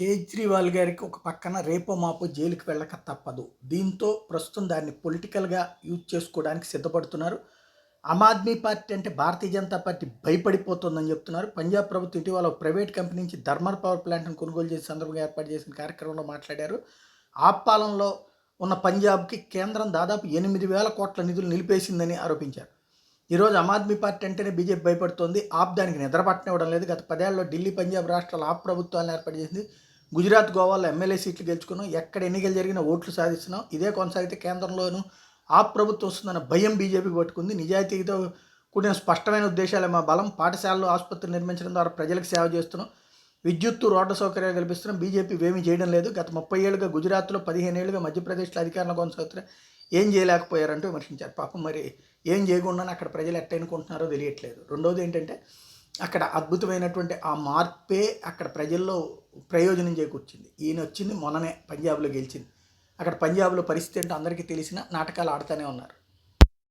కేజ్రీవాల్ గారికి ఒక పక్కన రేపో మాపో జైలుకి వెళ్ళక తప్పదు. దీంతో ప్రస్తుతం దాన్ని పొలిటికల్‌గా యూజ్ చేసుకోవడానికి సిద్ధపడుతున్నారు. ఆమ్ ఆద్మీ పార్టీ అంటే భారతీయ జనతా పార్టీ భయపడిపోతుందని చెప్తున్నారు. పంజాబ్ ప్రభుత్వం ఇటీవల ఒక ప్రైవేట్ కంపెనీ నుంచి థర్మల్ పవర్ ప్లాంట్‌ని కొనుగోలు చేసే సందర్భంగా ఏర్పాటు చేసిన కార్యక్రమంలో మాట్లాడారు. ఆ పాలనలో ఉన్న పంజాబ్‌కి కేంద్రం దాదాపు 8,000 కోట్ల నిధులు నిలిపేసిందని ఆరోపించారు. ఈరోజు ఆమ్ ఆద్మీ పార్టీ అంటేనే బీజేపీ భయపడుతోంది. ఆప్ దానికి నిద్ర పట్టనివ్వడం లేదు. గత 10 ఏళ్లలో ఢిల్లీ, పంజాబ్ రాష్ట్రాలు ఆప్ ప్రభుత్వాలను ఏర్పాటు చేసింది. గుజరాత్, గోవాలో ఎమ్మెల్యే సీట్లు గెలుచుకున్నాం. ఎక్కడ ఎన్నికలు జరిగినా ఓట్లు సాధిస్తున్నాం. ఇదే కొనసాగితే కేంద్రంలోనూ ఆప్ ప్రభుత్వం వస్తుందన్న భయం బీజేపీకి పట్టుకుంది. నిజాయితీతో కూడిన స్పష్టమైన ఉద్దేశాలే మా బలం. పాఠశాలలు, ఆసుపత్రులు నిర్మించడం ద్వారా ప్రజలకు సేవ చేస్తున్నాం. విద్యుత్తు, రోడ్డు సౌకర్యాలు కల్పిస్తున్నాం. బీజేపీ ఏమీ చేయడం లేదు. గత 30 ఏళ్లుగా గుజరాత్లో, 15 ఏళ్లుగా మధ్యప్రదేశ్లో అధికారంలో కొనసాగుతున్నా ఏం చేయలేకపోయారంటూ విమర్శించారు. పాపం మరి ఏం చేయకుండానే అక్కడ ప్రజలు ఎట్ట ఎన్నుకుంటున్నారో తెలియట్లేదు. రెండోది ఏంటంటే అక్కడ అద్భుతమైనటువంటి ఆ మార్పే అక్కడ ప్రజల్లో ప్రయోజనం చేకూర్చింది. ఈయన వచ్చింది మొన్ననే పంజాబ్లో గెలిచింది. అక్కడ పంజాబ్లో పరిస్థితి ఏంటో అందరికీ తెలిసిన నాటకాలు ఆడుతూనే ఉన్నారు.